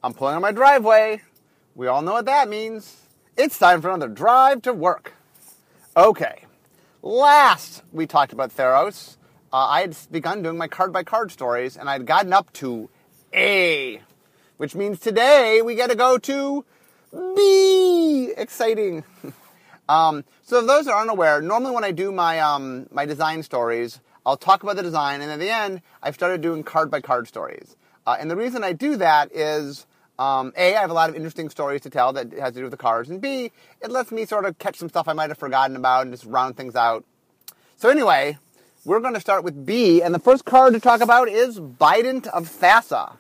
I'm pulling on my driveway. We all know what that means. It's time for another drive to work. Okay. Last we talked about Theros, I had begun doing my card-by-card stories, and I had gotten up to A, which means today we get to go to B. Exciting. So if those that aren't aware, normally when I do my my design stories, I'll talk about the design, and at the end, I've started doing card-by-card stories. And the reason I do that is, A, I have a lot of interesting stories to tell that has to do with the cards, and B, it lets me sort of catch some stuff I might have forgotten about and just round things out. So anyway, we're going to start with B, and the first card to talk about is Bident of Thassa.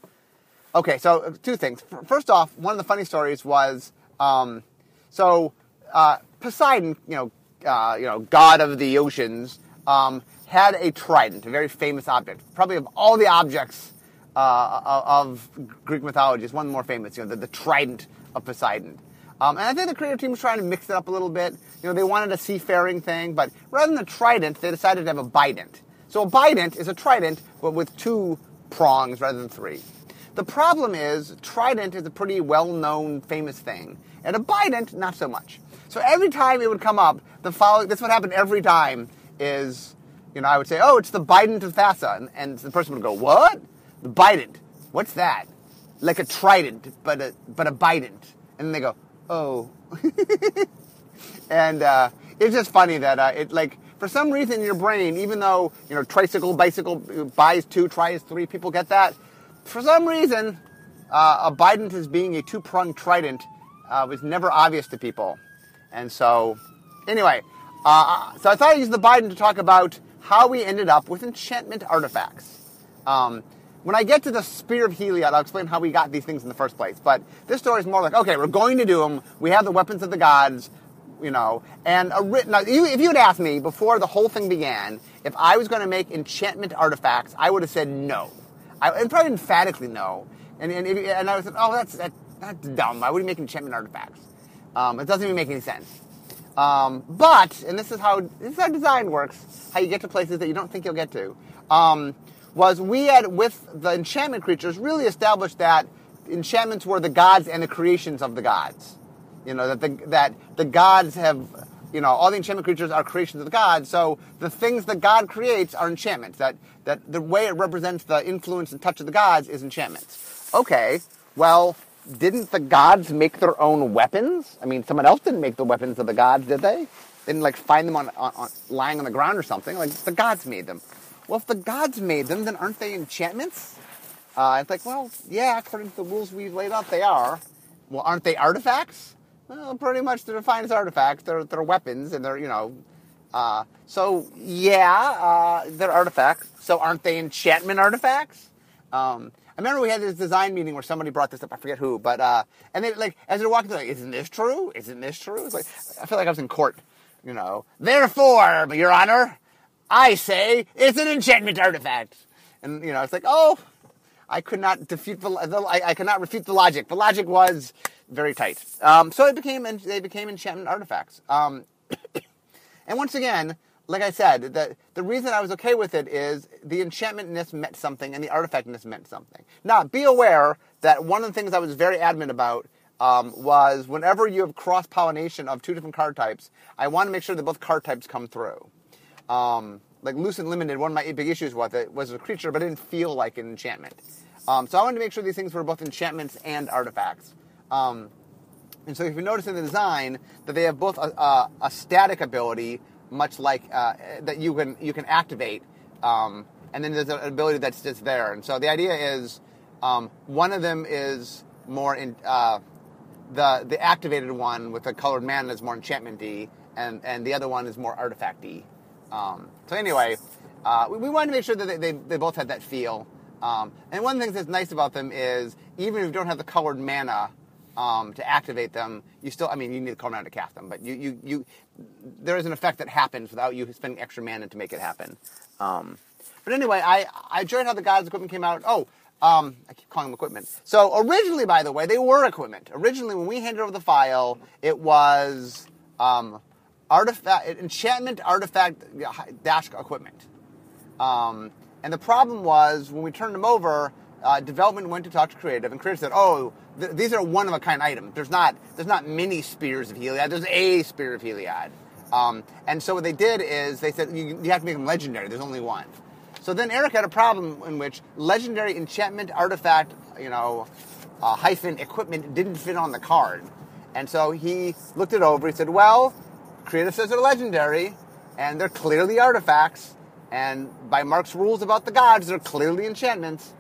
Okay, so two things. First off, one of the funny stories was, Poseidon, god of the oceans, had a trident, a very famous object. Probably of all the objects of Greek mythology, it's one of the more famous, the trident of Poseidon. And I think the creative team was trying to mix it up a little bit. They wanted a seafaring thing, but rather than a trident, they decided to have a bident. So a bident is a trident, but with two prongs rather than three. The problem is, trident is a pretty well-known, famous thing, and a bident, not so much. So every time it would come up, that's what happened every time, is, I would say, oh, it's the Bident of Thassa, and the person would go, what? The Bident, what's that? Like a trident, but a bident. And then they go, oh. And it's just funny that for some reason in your brain, even though, tricycle, bicycle, buys two, tries three, people get that. For some reason, a bident as being a two-pronged trident was never obvious to people. And so, anyway, so I thought I'd use the bident to talk about how we ended up with enchantment artifacts. When I get to the Spear of Heliod, I'll explain how we got these things in the first place. But this story is more like, okay, we're going to do them. We have the weapons of the gods, and now, if you had asked me before the whole thing began, if I was going to make enchantment artifacts, I would have said no. And probably emphatically no. And I would say, oh, that's dumb. Why would you make enchantment artifacts? It doesn't even make any sense. But, and this is how design works, how you get to places that you don't think you'll get to, was we had, with the enchantment creatures, really established that enchantments were the gods and the creations of the gods. That the gods have, all the enchantment creatures are creations of the gods, so the things that God creates are enchantments. That the way it represents the influence and touch of the gods is enchantments. Okay, well, didn't the gods make their own weapons? I mean, someone else didn't make the weapons of the gods, did they? They didn't, find them on lying on the ground or something. The gods made them. Well, if the gods made them, then aren't they enchantments? It's well, yeah, according to the rules we've laid out, they are. Well, aren't they artifacts? Well, pretty much they're defined as artifacts. They're weapons, and they're, they're artifacts. So aren't they enchantment artifacts? I remember we had this design meeting where somebody brought this up. I forget who, but and they as they're walking, they're like, "Isn't this true? Isn't this true?" It's I feel like I was in court. Therefore, Your Honor, I say it's an enchantment artifact. And it's oh, I could not I could not refute the logic. The logic was very tight. So they became enchantment artifacts. And once again, like I said, the reason I was okay with it is the enchantmentness meant something and the artifactness meant something. Now, be aware that one of the things I was very adamant about was whenever you have cross-pollination of two different card types, I want to make sure that both card types come through. Lucent Limited, one of my big issues with it was a creature, but it didn't feel like an enchantment. So I wanted to make sure these things were both enchantments and artifacts. And so if you notice in the design that they have both a static ability, much like that you can activate, and then there's an ability that's just there. And so the idea is one of them is more in the activated one with the colored mana is more enchantment-y, and the other one is more artifact-y. So anyway, we wanted to make sure that they both had that feel. And one of the things that's nice about them is even if you don't have the colored mana to activate them, you still, you need the colored mana to cast them, but there is an effect that happens without you spending extra mana to make it happen. But anyway, I enjoyed how the gods equipment came out. I keep calling them equipment. So originally, by the way, they were equipment. Originally, when we handed over the file, it was enchantment artifact dash equipment. And the problem was when we turned them over, development went to talk to creative, and creative said, "Oh, these are one-of-a-kind items. There's not many spears of Heliod. There's a spear of Heliod." And so what they did is they said, you have to make them legendary. There's only one. So then Eric had a problem in which legendary enchantment artifact, hyphen equipment didn't fit on the card. And so he looked it over. He said, well, creative says they're legendary, and they're clearly artifacts. And by Mark's rules about the gods, they're clearly enchantments.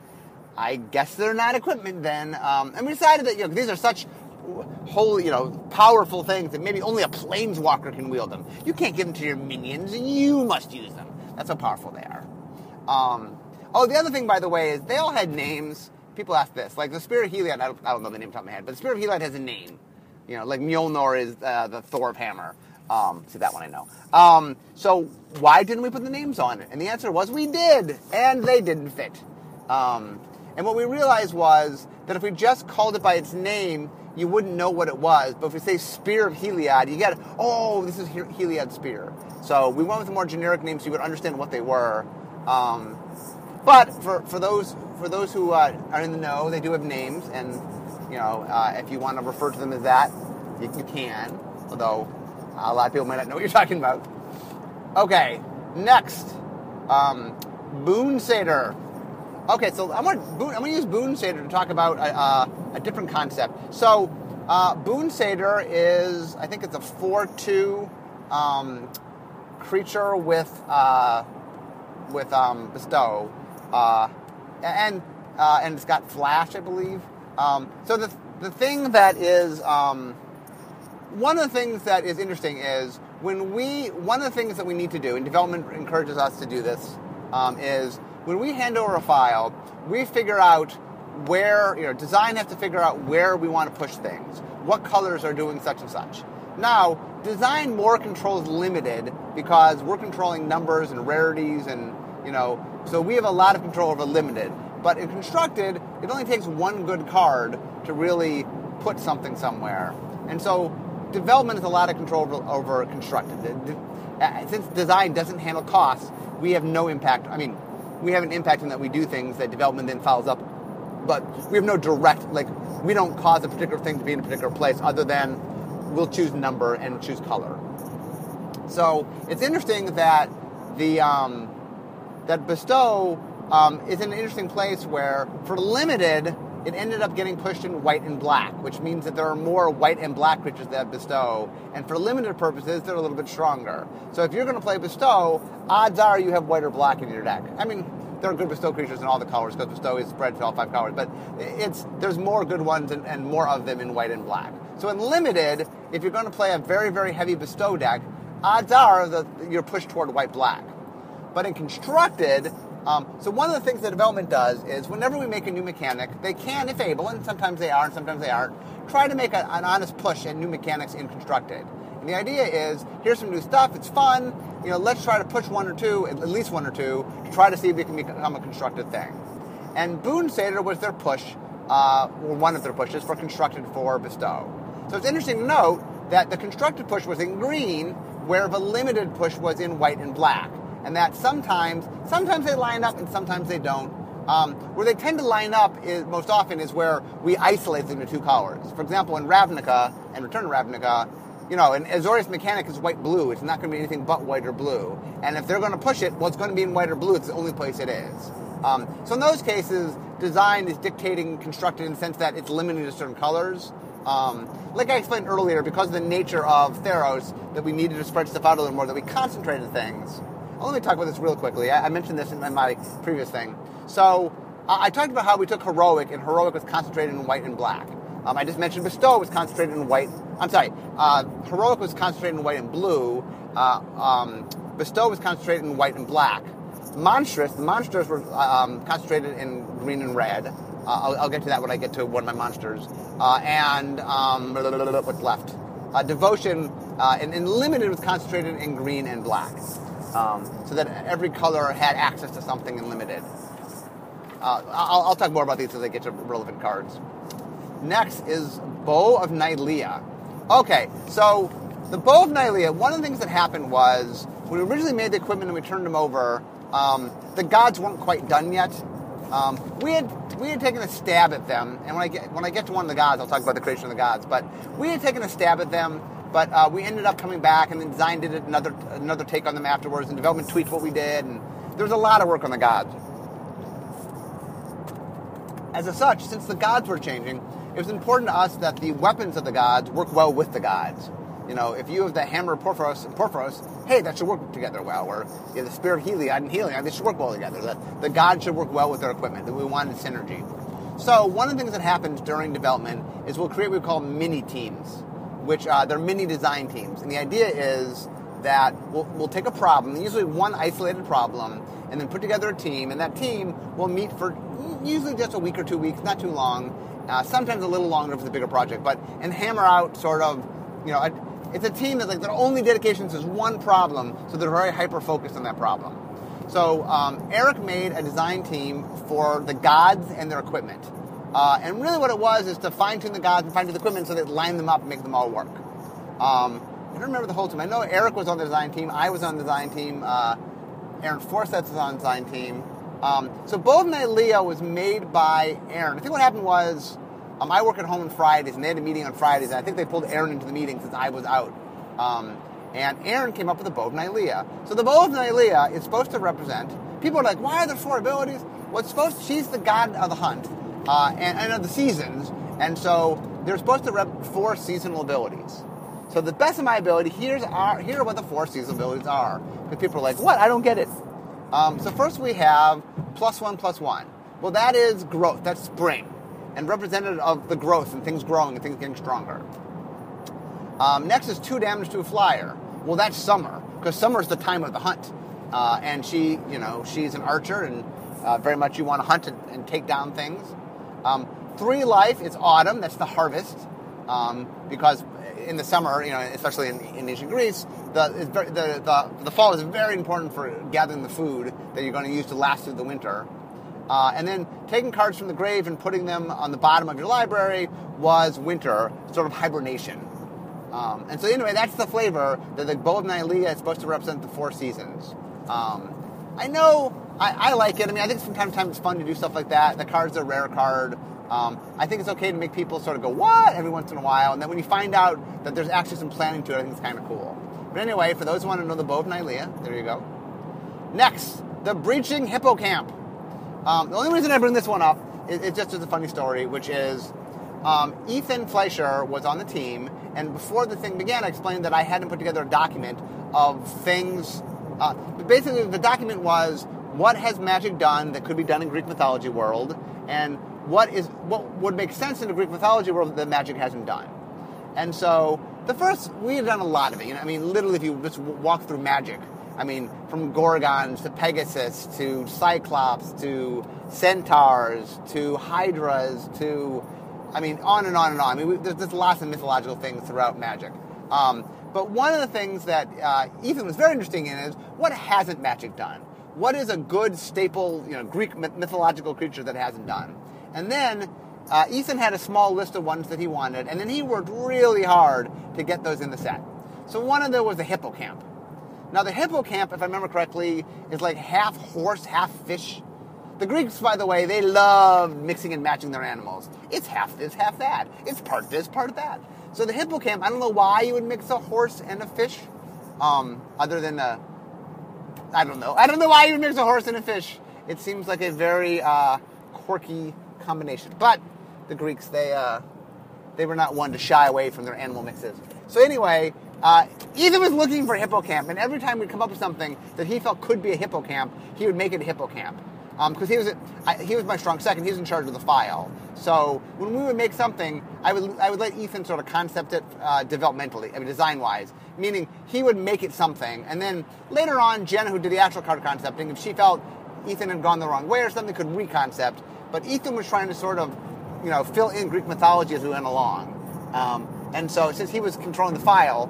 I guess they're not equipment then. And we decided that these are such holy, powerful things that maybe only a planeswalker can wield them. You can't give them to your minions. You must use them. That's how powerful they are. The other thing, by the way, is they all had names. People ask this. Like the Spear of Heliod, I don't know the name off the top of my head, but the Spear of Heliod has a name. Like Mjolnir is the Thor of Hammer. See, that one I know. So why didn't we put the names on it? And the answer was we did, and they didn't fit. And what we realized was that if we just called it by its name, you wouldn't know what it was. But if we say Spear of Heliod, you get, this is Heliod's Spear. So we went with a more generic name so you would understand what they were. But for those who are in the know, they do have names, and if you want to refer to them as that, you can. Although a lot of people might not know what you're talking about. Okay, next, Boon Satyr. Okay, so I'm going to use Boon Satyr to talk about a different concept. So, Boon Satyr is, I think it's a 4/2 creature with bestow, and it's got flash, I believe. So the thing that is one of the things that is interesting is one of the things that we need to do, and development encourages us to do this, is when we hand over a file, we figure out where, design has to figure out where we want to push things, what colors are doing such and such. Now, design more controls limited because we're controlling numbers and rarities and, so we have a lot of control over limited. But in constructed, it only takes one good card to really put something somewhere. And so development has a lot of control over constructed. Since design doesn't handle costs, we have no impact. I mean, we have an impact in that we do things that development then follows up, but we have no direct, we don't cause a particular thing to be in a particular place other than we'll choose number and choose color. So it's interesting that that bestow is in an interesting place where for limited, it ended up getting pushed in white and black, which means that there are more white and black creatures that bestow, and for limited purposes, they're a little bit stronger. So if you're going to play bestow, odds are you have white or black in your deck. I mean, there are good bestow creatures in all the colors, because bestow is spread to all 5 colors, but there's more good ones and more of them in white and black. So in limited, if you're going to play a very, very heavy bestow deck, odds are that you're pushed toward white-black. But in constructed, so one of the things that development does is whenever we make a new mechanic, they can, if able, and sometimes they are and sometimes they aren't, try to make an honest push at new mechanics in constructed. And the idea is, here's some new stuff, it's fun, let's try to push one or two, at least one or two, to try to see if it can become a constructed thing. And Boon Satyr was their push, or one of their pushes, for constructed for bestow. So it's interesting to note that the constructed push was in green, where the limited push was in white and black. And that sometimes they line up and sometimes they don't. Where they tend to line up most often is where we isolate them to 2 colors. For example, in Ravnica and Return to Ravnica, an Azorius mechanic is white-blue. It's not going to be anything but white or blue. And if they're going to push it, well, it's going to be in white or blue. It's the only place it is. So in those cases, design is dictating constructed in the sense that it's limited to certain colors. Like I explained earlier, because of the nature of Theros, that we needed to spread stuff out a little more, that we concentrated things. Let me talk about this real quickly. I mentioned this in my previous thing. So I talked about how we took Heroic, and Heroic was concentrated in white and black. I just mentioned Bestow was concentrated in white. Heroic was concentrated in white and blue. Bestow was concentrated in white and black. The monsters were concentrated in green and red. I'll get to that when I get to one of my monsters. What's left? Devotion and Limited was concentrated in green and black. So that every color had access to something in Limited. I'll talk more about these as I get to relevant cards. Next is Bow of Nylea. Okay, so the Bow of Nylea, one of the things that happened was, when we originally made the equipment and we turned them over, the gods weren't quite done yet. We we had taken a stab at them, and when I get to one of the gods, I'll talk about the creation of the gods. But we had taken a stab at them, but we ended up coming back, and then design did another take on them afterwards, and development tweaked what we did, and there was a lot of work on the gods. As such, since the gods were changing, it was important to us that the weapons of the gods work well with the gods. You know, if you have the hammer of Porphyros, hey, that should work together well. Or you have the spear of Heliod and Heliod, they should work well together. The gods should work well with their equipment. We wanted synergy. So one of the things that happens during development is we'll create what we call mini teams, which they're mini design teams. And the idea is that we'll take a problem, usually one isolated problem, and then put together a team, and that team will meet for usually just a week or 2 weeks, not too long, sometimes a little longer for the bigger project, and hammer out sort of, you know, it's a team that like their only dedication is one problem, so they're very hyper-focused on that problem. So Eric made a design team for the gods and their equipment. And really what it was is to fine-tune the gods and fine-tune the equipment so they'd line them up and make them all work. I don't remember the whole team. I know Eric was on the design team. I was on the design team. Aaron Forseth was on the design team. So Bold Night Leah was made by Aaron. I think what happened was I work at home on Fridays, and they had a meeting on Fridays, and I think they pulled Aaron into the meeting since I was out. And Aaron came up with the Bold Night Leah. So the Bold Night Leah is supposed to represent, people are like, why are there 4 abilities? Well, she's the god of the hunt and of the seasons, and so they're supposed to rep 4 seasonal abilities. So the best of my ability, here are what the 4 seasonal abilities are. Because people are like, what? I don't get it. So first we have +1/+1. Well, that is growth. That's spring. And representative of the growth and things growing and things getting stronger. Next is 2 damage to a flyer. Well, that's summer. Because summer is the time of the hunt. And she's an archer and very much you want to hunt and take down things. 3 life is autumn. That's the harvest. Because in the summer, especially in ancient Greece, the fall is very important for gathering the food that you're going to use to last through the winter. And then taking cards from the grave and putting them on the bottom of your library was winter, sort of hibernation. And so anyway, that's the flavor that the Bold Night Leah is supposed to represent the 4 seasons. I know, I like it. I mean, I think from time to time it's fun to do stuff like that. The card's a rare card. I think it's okay to make people sort of go, what? Every once in a while. And then when you find out that there's actually some planning to it, I think it's kind of cool. But anyway, for those who want to know the Bold Night Leah, there you go. Next, the Breaching Hippocamp. The only reason I bring this one up is just as a funny story, which is Ethan Fleischer was on the team, and before the thing began, I explained that I hadn't put together a document of things. Basically, the document was what has magic done that could be done in Greek mythology world, and what would make sense in the Greek mythology world that magic hasn't done. And so we had done a lot of it. I mean, literally, if you just walk through magic, I mean, from Gorgons to Pegasus to Cyclops to Centaurs to Hydras to, on and on and on. I mean, there's lots of mythological things throughout magic. But one of the things that Ethan was very interested in is what hasn't magic done? What is a good staple, Greek mythological creature that hasn't done? And then Ethan had a small list of ones that he wanted, and then he worked really hard to get those in the set. So one of them was the hippocamp. Now, the hippocamp, if I remember correctly, is like half horse, half fish. The Greeks, by the way, they love mixing and matching their animals. It's half this, half that. It's part this, part that. So the hippocamp, I don't know why you would mix a horse and a fish, other than I don't know. I don't know why you would mix a horse and a fish. It seems like a very quirky combination. But the Greeks, they were not one to shy away from their animal mixes. So anyway, Ethan was looking for a hippocamp, and every time we'd come up with something that he felt could be a hippocamp, he would make it a hippocamp. Because he was my strong second. He was in charge of the file. So when we would make something, I would let Ethan sort of concept it developmentally, design-wise. Meaning he would make it something, and then later on, Jenna, who did the actual card concepting, if she felt Ethan had gone the wrong way or something, could reconcept. But Ethan was trying to sort of, fill in Greek mythology as we went along. And so since he was controlling the file,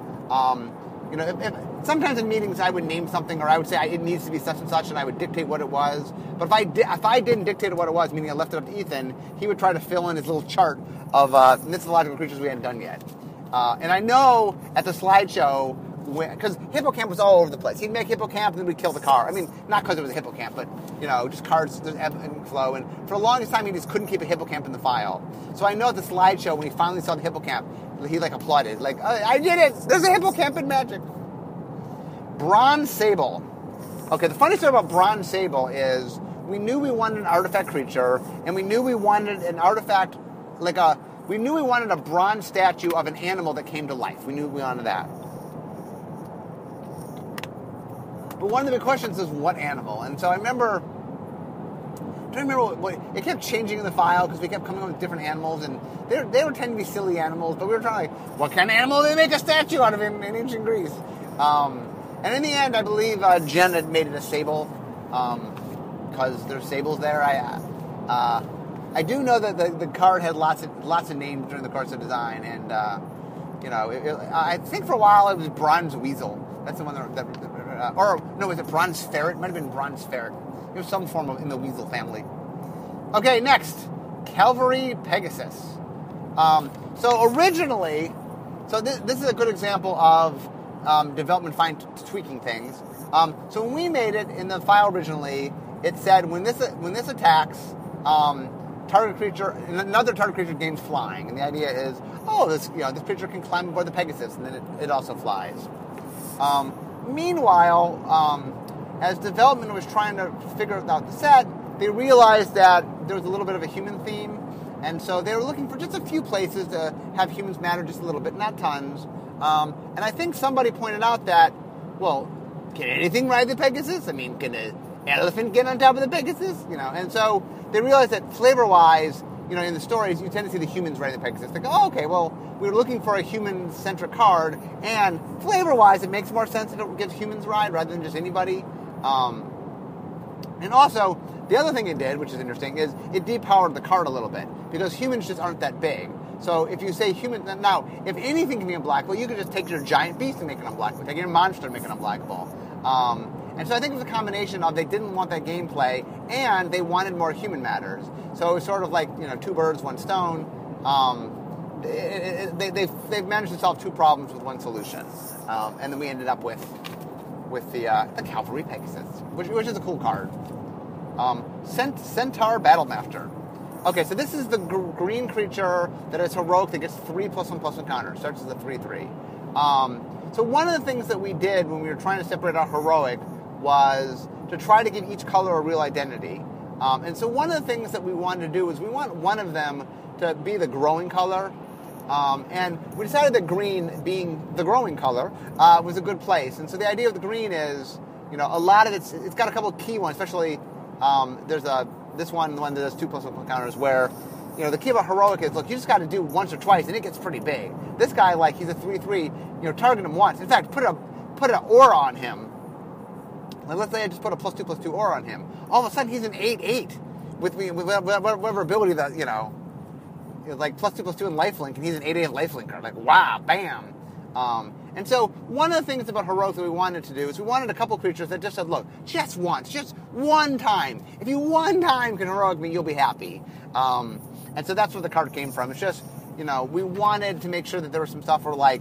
sometimes in meetings I would name something, or I would say it needs to be such and such, and I would dictate what it was. But if I didn't dictate what it was, meaning I left it up to Ethan, he would try to fill in his little chart of mythological creatures we hadn't done yet. And I know at the slideshow because Hippocamp was all over the place. He'd make Hippocamp and then we'd kill the card. I mean, not because it was a Hippocamp, but, just cards, there's ebb and flow. And for the longest time, he just couldn't keep a Hippocamp in the file. So I know at the slideshow, when he finally saw the Hippocamp, he, applauded. Like, oh, I did it! There's a Hippocamp in Magic! Bronze Sable. Okay, the funny story about Bronze Sable is we knew we wanted an artifact creature, and we knew we wanted an artifact, we knew we wanted a bronze statue of an animal that came to life. We knew we wanted that. But one of the big questions is what animal? And so I remember what it kept changing in the file because we kept coming up with different animals, and they were tending to be silly animals, but we were trying what kind of animal did they make a statue out of in ancient Greece? And in the end, I believe Jen had made it a sable because there's sables there. I do know that the card had lots of names during the course of design, and I think for a while it was Bronze Weasel. That's the one was it Bronze Ferret? It might have been Bronze Ferret. It was some form of in the weasel family. Okay, next, Cavalry Pegasus. So originally, this is a good example of development tweaking things. So when we made it in the file originally, it said when this attacks, target creature, another target creature gains flying, and the idea is, this creature can climb aboard the Pegasus, and then it also flies. Meanwhile, as development was trying to figure out the set, they realized that there was a little bit of a human theme, and so they were looking for just a few places to have humans matter just a little bit, not tons. And I think somebody pointed out that, can anything ride the Pegasus? I mean, can an elephant get on top of the Pegasus? And so they realized that flavor-wise, in the stories, you tend to see the humans riding the Pegasus. They go, we were looking for a human-centric card, and flavor-wise, it makes more sense that it gives humans ride rather than just anybody. And also, the other thing it did, which is interesting, is it depowered the card a little bit, because humans just aren't that big. So if you say human, now, if anything can be unblockable, you could just take your giant beast and make it unblockable. Take your monster and make it unblockable. And so I think it was a combination of they didn't want that gameplay, and they wanted more human matters. So it was sort of like, two birds, one stone. They've managed to solve two problems with one solution. And then we ended up with the Cavalry Pegasus, which is a cool card. Centaur Battlemaster. Okay, so this is the green creature that is heroic that gets 3+1/+1 counter. Starts as a 3/3. So one of the things that we did when we were trying to separate out heroic was to try to give each color a real identity. And so one of the things that we wanted to do is we want one of them to be the growing color. And we decided that green, being the growing color, was a good place. And so the idea of the green is, a lot of it's got a couple of key ones, especially there's this one, the one that does 2+1 counters, where, the key about heroic is, look, you just got to do once or twice, and it gets pretty big. This guy, he's a 3/3, target him once. In fact, put an aura on him. Let's say I just put a +2/+2 aura on him. All of a sudden, he's an 8/8 with whatever ability that, like +2/+2 in lifelink, and he's an 8/8 lifelink card. Like, wow, bam. And so one of the things about heroic that we wanted to do is we wanted a couple creatures that just said, look, just once, just one time. If you one time can heroic me, you'll be happy. And so that's where the card came from. It's just, we wanted to make sure that there was some stuff where,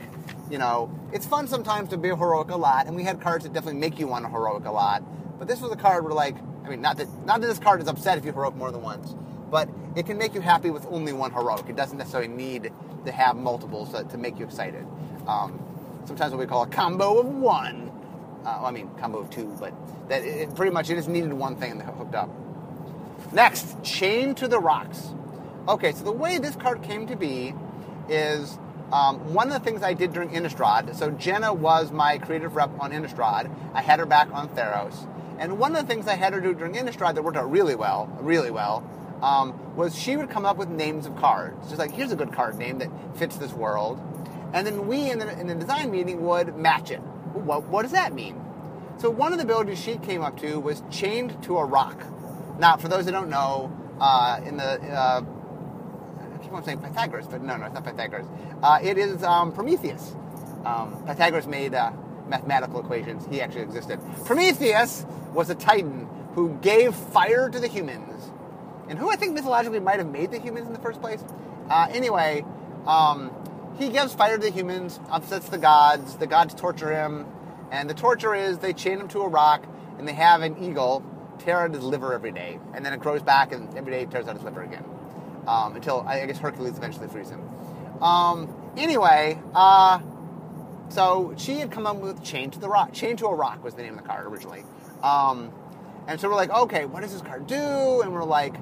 it's fun sometimes to be heroic a lot, and we had cards that definitely make you want to heroic a lot. But this was a card where, not that this card is upset if you heroic more than once, but it can make you happy with only one heroic. It doesn't necessarily need to have multiples to make you excited. Sometimes what we call a combo of one. Combo of two, but that pretty much it just needed one thing and hooked up. Next, Chain to the Rocks. Okay, so the way this card came to be is one of the things I did during Innistrad. So Jenna was my creative rep on Innistrad. I had her back on Theros. And one of the things I had her do during Innistrad that worked out really well, was she would come up with names of cards. Just like, here's a good card name that fits this world. And then we, in the design meeting, would match it. What does that mean? So one of the abilities she came up to was Chained to a Rock. Now, for those who don't know, I keep on saying Pythagoras, but no, it's not Pythagoras. It is Prometheus. Pythagoras made mathematical equations. He actually existed. Prometheus was a titan who gave fire to the humans, and who I think mythologically might have made the humans in the first place. Anyway, he gives fire to the humans, upsets the gods torture him, and the torture is they chain him to a rock, and they have an eagle tear out his liver every day, and then it grows back, and every day it tears out his liver again, until, I guess, Hercules eventually frees him. Anyway, so she had come up with Chained to a Rock was the name of the card originally. And so we're like, okay, what does this card do? And we're like,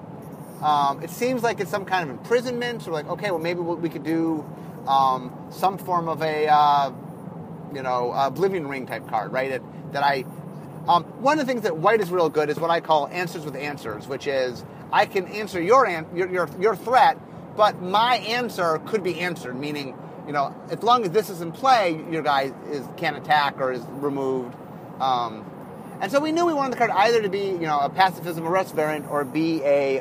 it seems like it's some kind of imprisonment. So we're like, okay, well, maybe we could do some form of a, Oblivion Ring type card, right? One of the things that white is real good is what I call answers with answers, which is I can answer your threat, but my answer could be answered, meaning, as long as this is in play, your guy can't attack or is removed. And so we knew we wanted the card either to be, a pacifism arrest variant or be a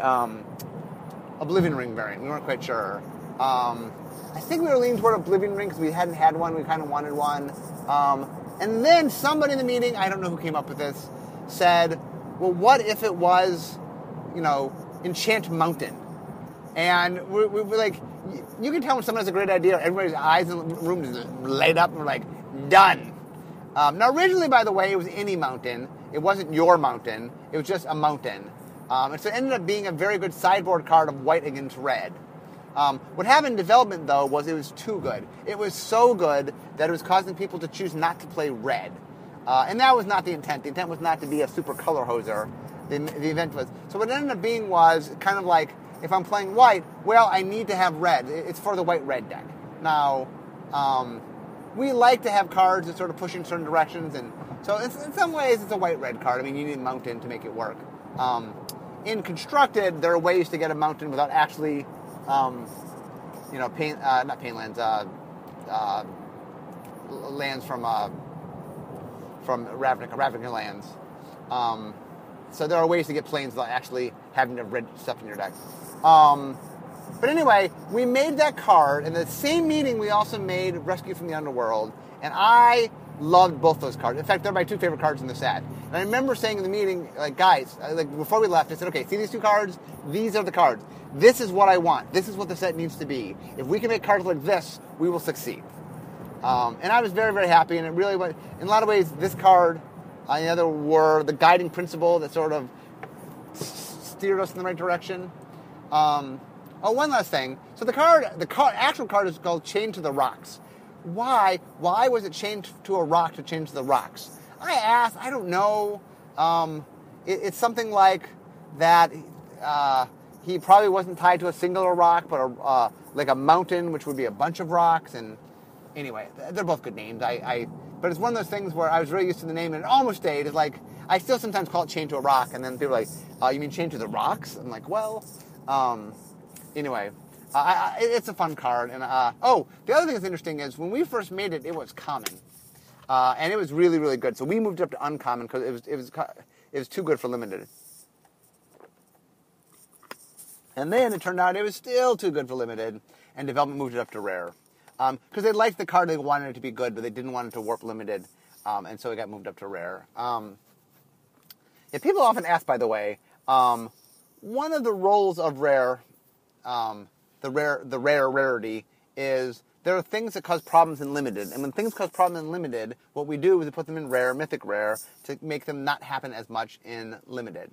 Oblivion Ring variant. We weren't quite sure. I think we were leaning toward Oblivion Ring because we hadn't had one. We kind of wanted one. And then somebody in the meeting, I don't know who came up with this, said, well, what if it was, Enchant Mountain? And we're like, you can tell when someone has a great idea. Everybody's eyes in the room is light up, and we're like, done. Now, originally, by the way, it was any mountain. It wasn't your mountain. It was just a mountain. And so it ended up being a very good sideboard card of white against red. What happened in development, though, was it was too good. It was so good that it was causing people to choose not to play red. And that was not the intent. The intent was not to be a super color hoser. The event was. So what it ended up being was kind of like, if I'm playing white, well, I need to have red. It's for the white-red deck. Now, we like to have cards that sort of push in certain directions, and so in some ways it's a white-red card. I mean, you need a mountain to make it work. In Constructed, there are ways to get a mountain without actually, not Painlands, lands from Ravnica lands. So there are ways to get planes without actually having to have red stuff in your deck. But anyway, we made that card. In the same meeting, we also made Rescue from the Underworld. And I loved both those cards. In fact, they're my two favorite cards in the set. And I remember saying in the meeting, guys, before we left, I said, okay, see these two cards? These are the cards. This is what I want. This is what the set needs to be. If we can make cards like this, we will succeed. And I was very, very happy. And it really was, in a lot of ways, this card and the other were the guiding principle that sort of steered us in the right direction. One last thing. So the actual card is called Chained to the Rocks. Why was it chained to a rock to change the rocks? I asked. I don't know. It's something like that. He probably wasn't tied to a singular rock, but like a mountain, which would be a bunch of rocks. And anyway, they're both good names. But it's one of those things where I was really used to the name, and it almost stayed. It's like I still sometimes call it Chained to a Rock, and then people are like, "You mean Chained to the Rocks?" I'm like, well. Anyway, it's a fun card. And the other thing that's interesting is when we first made it, it was common, and it was really, really good. So we moved it up to uncommon because it was too good for limited. And then it turned out it was still too good for limited, and development moved it up to rare because they liked the card. They wanted it to be good, but they didn't want it to warp limited, and so it got moved up to rare. People often ask, by the way. One of the roles of rare, the rare rarity, is there are things that cause problems in limited. And when things cause problems in limited, what we do is we put them in rare, mythic rare, to make them not happen as much in limited.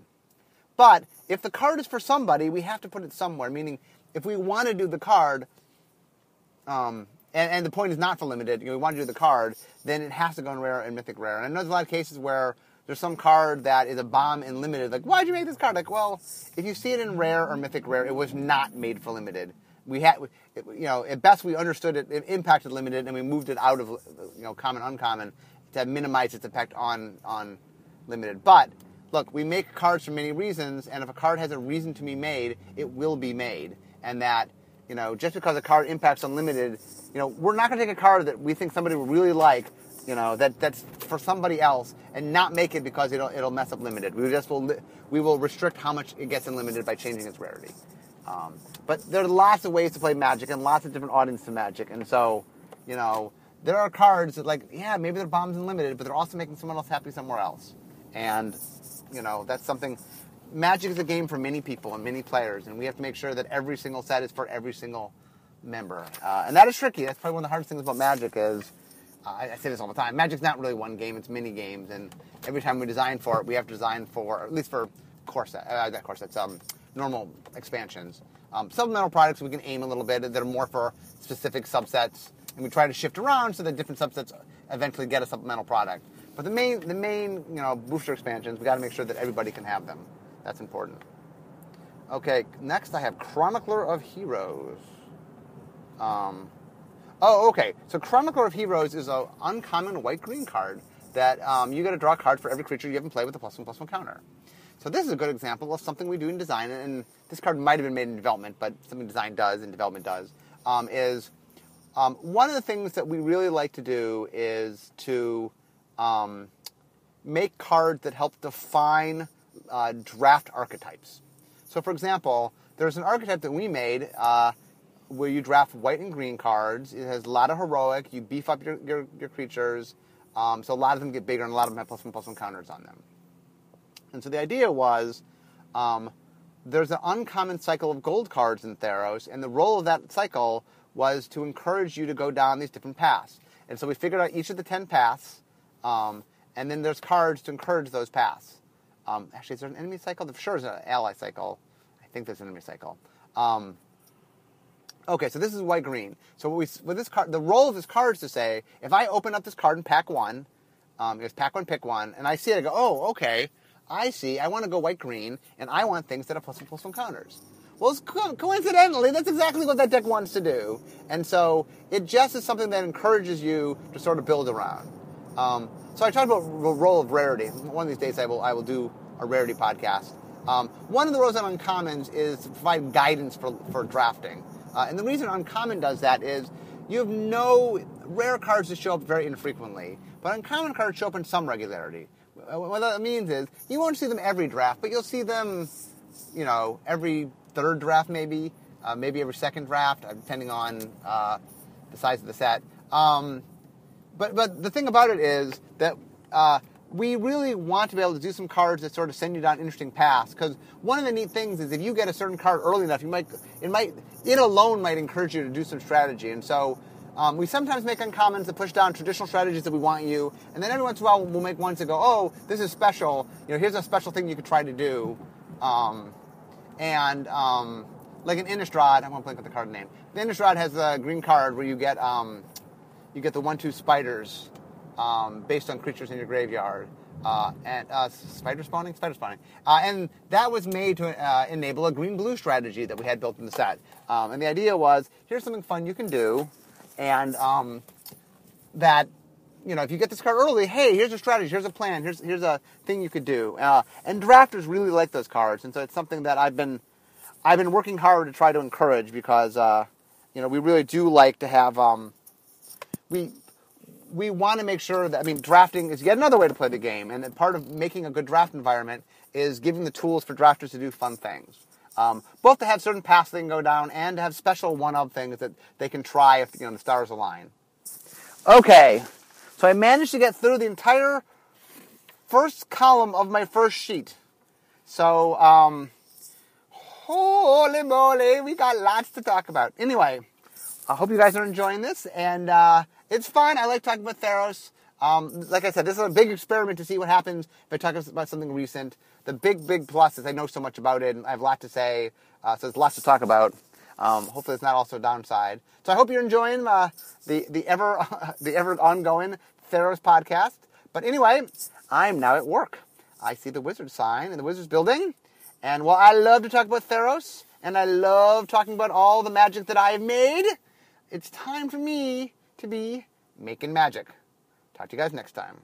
But if the card is for somebody, we have to put it somewhere. Meaning, if we want to do the card, and the point is not for limited, we want to do the card, then it has to go in rare and mythic rare. And I know there's a lot of cases where there's some card that is a bomb in limited. Like, why'd you make this card? Like, well, if you see it in rare or mythic rare, it was not made for limited. At best we understood it impacted limited, and we moved it out of, common, uncommon to minimize its effect on limited. But look, we make cards for many reasons, and if a card has a reason to be made, it will be made. And that, just because a card impacts unlimited, we're not going to take a card that we think somebody will really like, that's for somebody else, and not make it because it'll mess up limited. We will restrict how much it gets in limited by changing its rarity. But there are lots of ways to play Magic and lots of different audiences to Magic, and so there are cards that maybe they're bombs in limited, but they're also making someone else happy somewhere else, and that's something. Magic is a game for many people and many players, and we have to make sure that every single set is for every single member. And that is tricky. That's probably one of the hardest things about Magic is, I say this all the time, Magic's not really one game, it's mini games. And every time we design for it, we have to design for, at least for normal expansions. Supplemental products we can aim a little bit that are more for specific subsets. And we try to shift around so that different subsets eventually get a supplemental product. But the main booster expansions, we got to make sure that everybody can have them. That's important. Okay, next I have Chronicler of Heroes. Okay. So Chronicler of Heroes is an uncommon white-green card that you get to draw a card for every creature you have in play with a +1/+1 counter. So this is a good example of something we do in design, and this card might have been made in development, but something design does and development does, one of the things that we really like to do is to make cards that help define draft archetypes. So, for example, there's an archetype that we made where you draft white and green cards. It has a lot of heroic. You beef up your creatures. So a lot of them get bigger, and a lot of them have +1/+1 counters on them. And so the idea was there's an uncommon cycle of gold cards in Theros, and the role of that cycle was to encourage you to go down these different paths. And so we figured out each of the 10 paths, and then there's cards to encourage those paths. Actually, is there an enemy cycle? For sure there's an ally cycle. I think there's an enemy cycle. Okay, so this is white-green. So with this card, the role of this card is to say, if I open up this card in pack 1, it's pack 1, pick 1, and I see it, I go, oh, okay, I see, I want to go white-green, and I want things that are +1/+1 counters. Well, coincidentally, that's exactly what that deck wants to do. And so it just is something that encourages you to sort of build around. So I talked about the role of rarity. One of these days I will do a rarity podcast. One of the roles on Uncommons is to provide guidance for drafting. And the reason Uncommon does that is you have no rare cards that show up very infrequently, but uncommon cards show up in some regularity. What that means is you won't see them every draft, but you'll see them, every third draft maybe every second draft, depending on the size of the set. But the thing about it is that we really want to be able to do some cards that sort of send you down interesting paths. Because one of the neat things is if you get a certain card early enough, it alone might encourage you to do some strategy. And so we sometimes make uncommons that push down traditional strategies that we want you, and then every once in a while we'll make ones that go, oh, this is special. Here's a special thing you could try to do. Like an Innistrad, I won't blank with the card name. The Innistrad has a green card where you get the 1/2 spiders based on creatures in your graveyard. Spider spawning. And that was made to enable a green-blue strategy that we had built in the set. And the idea was, here's something fun you can do, and that, if you get this card early, hey, here's a strategy, here's a plan, here's a thing you could do. And drafters really like those cards, and so it's something that I've been working hard to try to encourage because, we really do like to have, we want to make sure that, drafting is yet another way to play the game, and part of making a good draft environment is giving the tools for drafters to do fun things. Both to have certain paths they can go down and to have special one-of things that they can try if, the stars align. Okay, so I managed to get through the entire first column of my first sheet. So, holy moly, we got lots to talk about. Anyway, I hope you guys are enjoying this, and it's fun. I like talking about Theros. Like I said, this is a big experiment to see what happens if I talk about something recent. The big plus is I know so much about it, and I have a lot to say, so there's lots to talk about. Hopefully it's not also a downside. So I hope you're enjoying the ever ongoing Theros podcast. But anyway, I'm now at work. I see the wizard sign in the wizard's building, and while I love to talk about Theros, and I love talking about all the magic that I have made, it's time for me to be making magic. Talk to you guys next time.